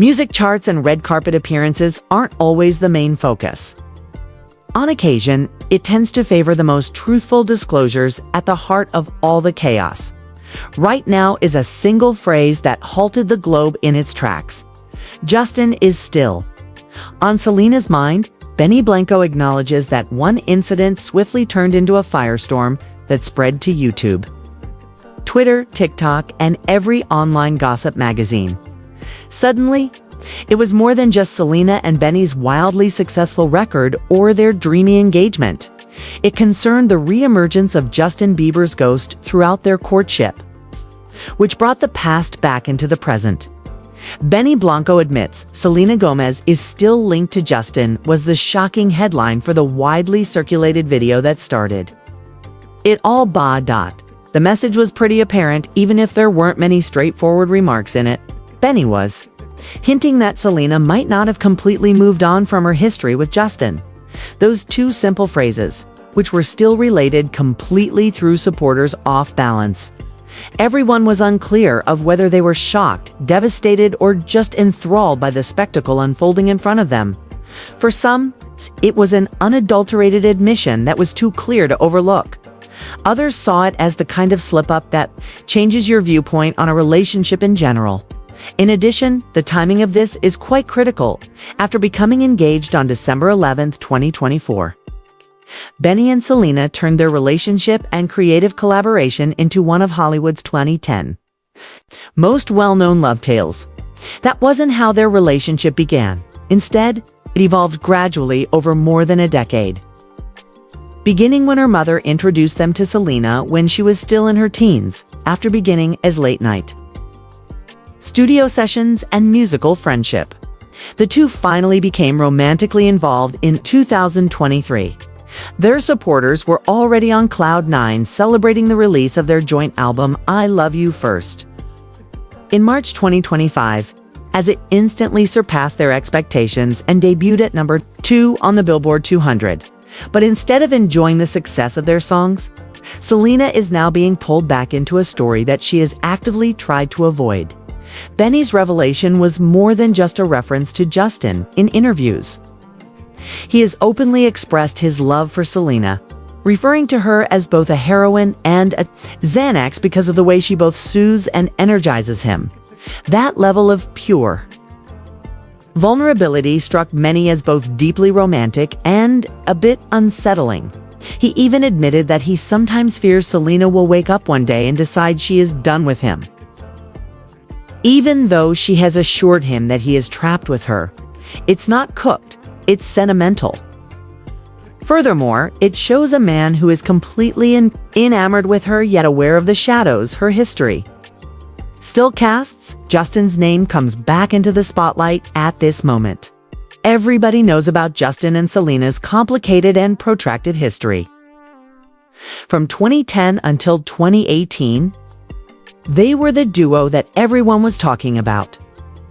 Music charts and red carpet appearances aren't always the main focus. On occasion, it tends to favor the most truthful disclosures at the heart of all the chaos. Right now is a single phrase that halted the globe in its tracks. Justin is still. On Selena's mind, Benny Blanco acknowledges that one incident swiftly turned into a firestorm that spread to YouTube, Twitter, TikTok, and every online gossip magazine. Suddenly, it was more than just Selena and Benny's wildly successful record or their dreamy engagement. It concerned the reemergence of Justin Bieber's ghost throughout their courtship, which brought the past back into the present. Benny Blanco admits Selena Gomez is still linked to Justin was the shocking headline for the widely circulated video that started it all. The message was pretty apparent even if there weren't many straightforward remarks in it. Benny was hinting that Selena might not have completely moved on from her history with Justin. Those two simple phrases, which were still related, completely threw supporters off balance. Everyone was unclear of whether they were shocked, devastated, or just enthralled by the spectacle unfolding in front of them. For some, it was an unadulterated admission that was too clear to overlook. Others saw it as the kind of slip-up that changes your viewpoint on a relationship in general. In addition, the timing of this is quite critical. After becoming engaged on December 11, 2024, Benny and Selena turned their relationship and creative collaboration into one of Hollywood's 2010 most well-known love tales. That wasn't how their relationship began. Instead, it evolved gradually over more than a decade. Beginning when her mother introduced them to Selena when she was still in her teens, after beginning as late night studio sessions and musical friendship. The two finally became romantically involved in 2023. Their supporters were already on cloud nine, celebrating the release of their joint album, I Love You First, in March 2025, as it instantly surpassed their expectations and debuted at number 2 on the Billboard 200. But instead of enjoying the success of their songs, Selena is now being pulled back into a story that she has actively tried to avoid. Benny's revelation was more than just a reference to Justin in interviews. He has openly expressed his love for Selena, referring to her as both a heroine and a Xanax because of the way she both soothes and energizes him. That level of pure vulnerability struck many as both deeply romantic and a bit unsettling. He even admitted that he sometimes fears Selena will wake up one day and decide she is done with him, even though she has assured him that he is trapped with her. It's not cooked, it's sentimental. Furthermore, it shows a man who is completely enamored with her yet aware of the shadows her history still casts. Justin's name comes back into the spotlight at this moment. Everybody knows about Justin and Selena's complicated and protracted history. From 2010 until 2018, they were the duo that everyone was talking about.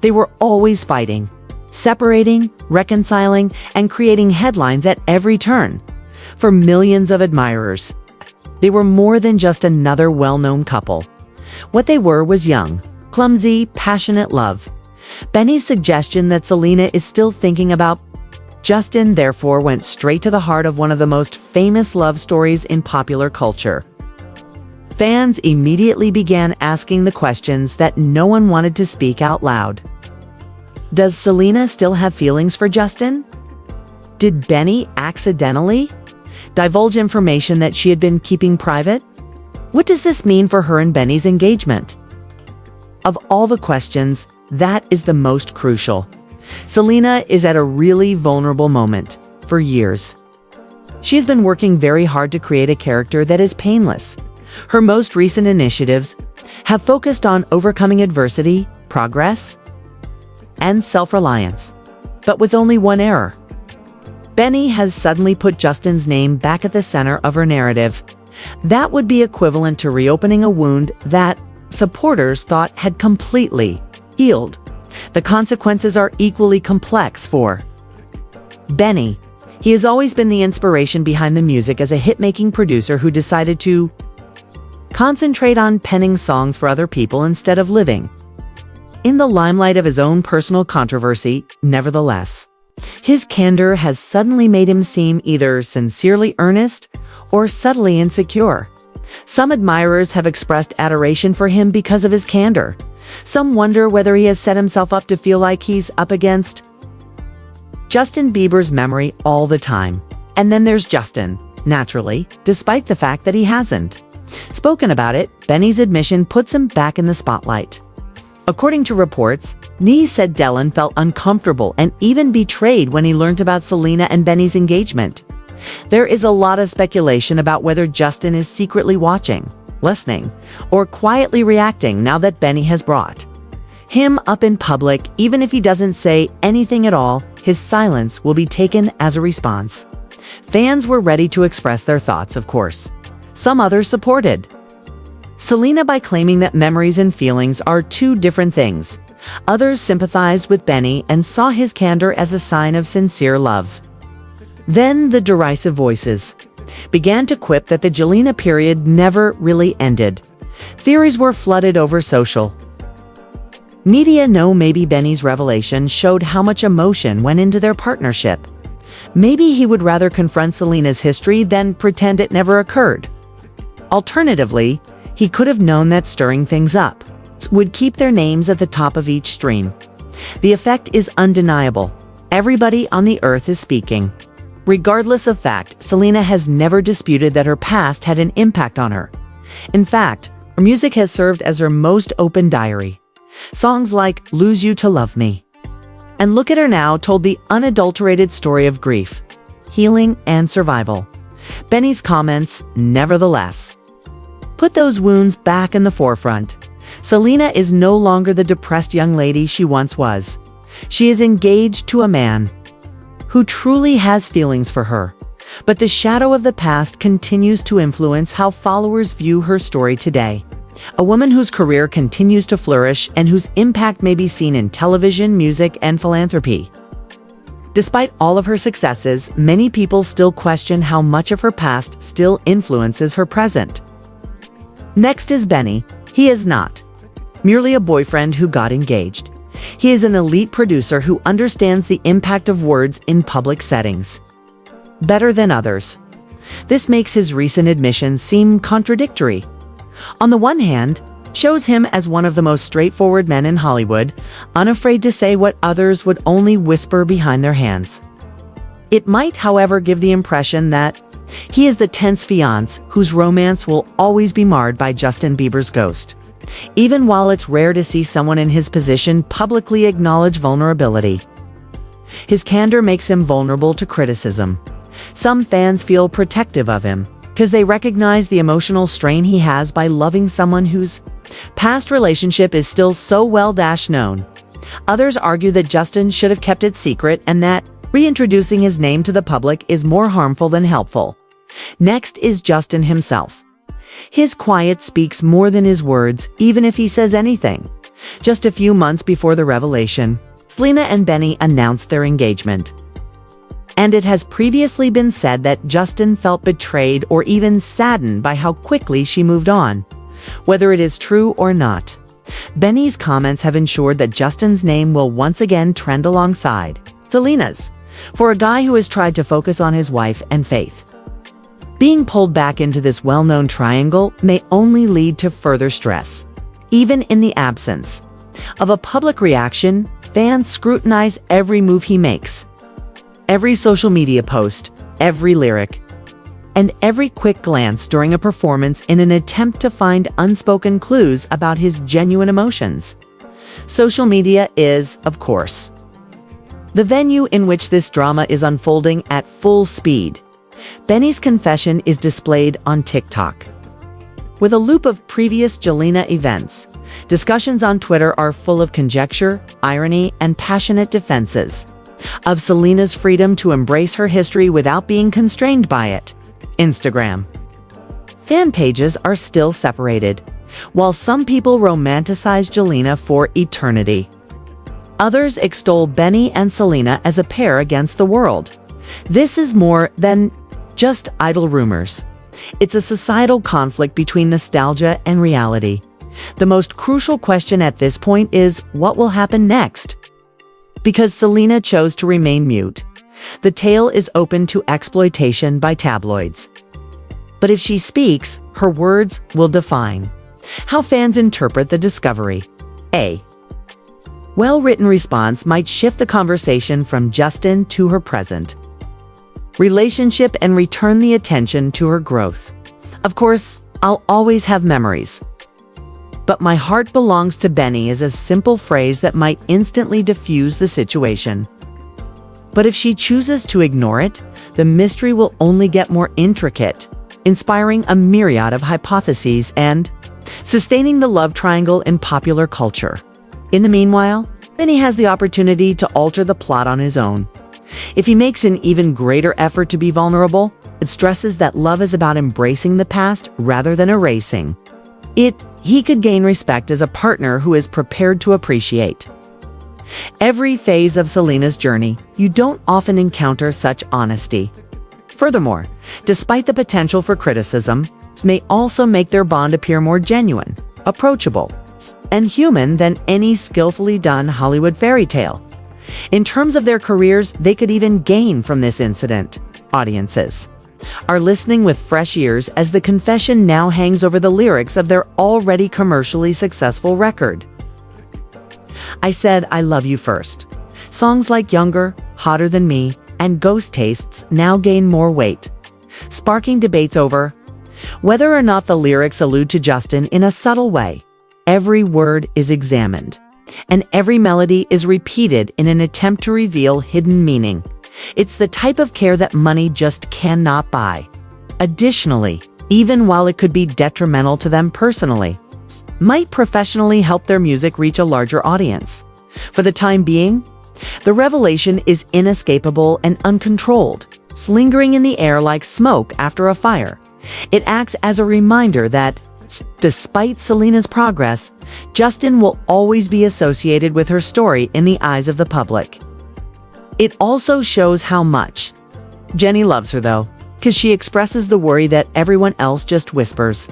They were always fighting, separating, reconciling, and creating headlines at every turn. For millions of admirers, they were more than just another well-known couple. What they were was young, clumsy, passionate love. Benny's suggestion that Selena is still thinking about Justin therefore went straight to the heart of one of the most famous love stories in popular culture. Fans immediately began asking the questions that no one wanted to speak out loud. Does Selena still have feelings for Justin? Did Benny accidentally divulge information that she had been keeping private? What does this mean for her and Benny's engagement? Of all the questions, that is the most crucial. Selena is at a really vulnerable moment. For years, she's been working very hard to create a character that is painless. Her most recent initiatives have focused on overcoming adversity, progress, and self-reliance, but with only one error. Benny has suddenly put Justin's name back at the center of her narrative. That would be equivalent to reopening a wound that supporters thought had completely healed. The consequences are equally complex for Benny. He has always been the inspiration behind the music as a hit-making producer who decided to concentrate on penning songs for other people instead of living in the limelight of his own personal controversy, nevertheless. His candor has suddenly made him seem either sincerely earnest or subtly insecure. Some admirers have expressed adoration for him because of his candor. Some wonder whether he has set himself up to feel like he's up against Justin Bieber's memory all the time. And then there's Justin, naturally, despite the fact that he hasn't spoken about it. Benny's admission puts him back in the spotlight. According to reports, Nee said Dylan felt uncomfortable and even betrayed when he learned about Selena and Benny's engagement. There is a lot of speculation about whether Justin is secretly watching, listening, or quietly reacting now that Benny has brought him up in public. Even if he doesn't say anything at all, his silence will be taken as a response. Fans were ready to express their thoughts, of course. Some others supported Selena by claiming that memories and feelings are two different things. Others sympathized with Benny and saw his candor as a sign of sincere love. Then the derisive voices began to quip that the Jelena period never really ended. Theories were flooded over social media. Maybe Benny's revelation showed how much emotion went into their partnership. Maybe he would rather confront Selena's history than pretend it never occurred. Alternatively, he could have known that stirring things up would keep their names at the top of each stream. The effect is undeniable. Everybody on the earth is speaking. Regardless of fact, Selena has never disputed that her past had an impact on her. In fact, her music has served as her most open diary. Songs like Lose You to Love Me and Look at Her Now told the unadulterated story of grief, healing, and survival. Benny's comments, nevertheless, put those wounds back in the forefront. Selena is no longer the depressed young lady she once was. She is engaged to a man who truly has feelings for her. But the shadow of the past continues to influence how followers view her story today. A woman whose career continues to flourish and whose impact may be seen in television, music, and philanthropy. Despite all of her successes, many people still question how much of her past still influences her present. Next is Benny. He is not merely a boyfriend who got engaged. He is an elite producer who understands the impact of words in public settings better than others. This makes his recent admissions seem contradictory. On the one hand, shows him as one of the most straightforward men in Hollywood, unafraid to say what others would only whisper behind their hands. It might, however, give the impression that he is the tense fiancé whose romance will always be marred by Justin Bieber's ghost. Even while it's rare to see someone in his position publicly acknowledge vulnerability, his candor makes him vulnerable to criticism. Some fans feel protective of him because they recognize the emotional strain he has by loving someone whose past relationship is still so well-known. Others argue that Justin should have kept it secret and that reintroducing his name to the public is more harmful than helpful. Next is Justin himself. His quiet speaks more than his words, even if he says anything. Just a few months before the revelation, Selena and Benny announced their engagement. And it has previously been said that Justin felt betrayed or even saddened by how quickly she moved on. Whether it is true or not, Benny's comments have ensured that Justin's name will once again trend alongside Selena's, for a guy who has tried to focus on his wife and faith. Being pulled back into this well-known triangle may only lead to further stress. Even in the absence of a public reaction, fans scrutinize every move he makes, every social media post, every lyric, and every quick glance during a performance in an attempt to find unspoken clues about his genuine emotions. Social media is, of course, the venue in which this drama is unfolding at full speed. Benny's confession is displayed on TikTok with a loop of previous Jelena events. Discussions on Twitter are full of conjecture, irony, and passionate defenses of Selena's freedom to embrace her history without being constrained by it. Instagram fan pages are still separated. While some people romanticize Jelena for eternity, others extol Benny and Selena as a pair against the world. This is more than just idle rumors. It's a societal conflict between nostalgia and reality. The most crucial question at this point is, what will happen next? Because Selena chose to remain mute, the tale is open to exploitation by tabloids. But if she speaks, her words will define how fans interpret the discovery. A well-written response might shift the conversation from Justin to her present relationship and return the attention to her growth. Of course, I'll always have memories. But my heart belongs to Benny is a simple phrase that might instantly diffuse the situation. But if she chooses to ignore it, the mystery will only get more intricate, inspiring a myriad of hypotheses and sustaining the love triangle in popular culture. In the meanwhile, Benny has the opportunity to alter the plot on his own. If he makes an even greater effort to be vulnerable, it stresses that love is about embracing the past rather than erasing it. He could gain respect as a partner who is prepared to appreciate every phase of Selena's journey. You don't often encounter such honesty. Furthermore, despite the potential for criticism, it may also make their bond appear more genuine, approachable, and human than any skillfully done Hollywood fairy tale. In terms of their careers, they could even gain from this incident. Audiences are listening with fresh ears as the confession now hangs over the lyrics of their already commercially successful record. I Said I Love You First. Songs like Younger, Hotter Than Me, and Ghost Tastes now gain more weight, sparking debates over whether or not the lyrics allude to Justin in a subtle way. Every word is examined, and every melody is repeated in an attempt to reveal hidden meaning. It's the type of care that money just cannot buy. Additionally, even while it could be detrimental to them personally, might professionally help their music reach a larger audience. For the time being, the revelation is inescapable and uncontrolled, lingering in the air like smoke after a fire. It acts as a reminder that, despite Selena's progress, Justin will always be associated with her story in the eyes of the public. It also shows how much Jenny loves her, though, because she expresses the worry that everyone else just whispers.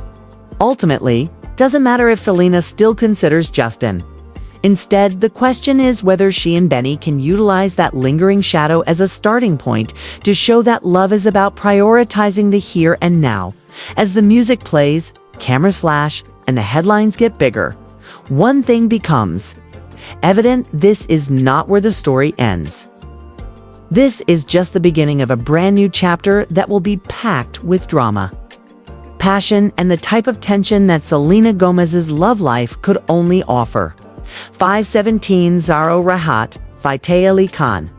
Ultimately, doesn't matter if Selena still considers Justin. Instead, the question is whether she and Benny can utilize that lingering shadow as a starting point to show that love is about prioritizing the here and now. As the music plays, cameras flash, and the headlines get bigger, one thing becomes evident: this is not where the story ends. This is just the beginning of a brand new chapter that will be packed with drama, passion, and the type of tension that Selena Gomez's love life could only offer. 517 Zaro Rahat, Fateh Ali Khan.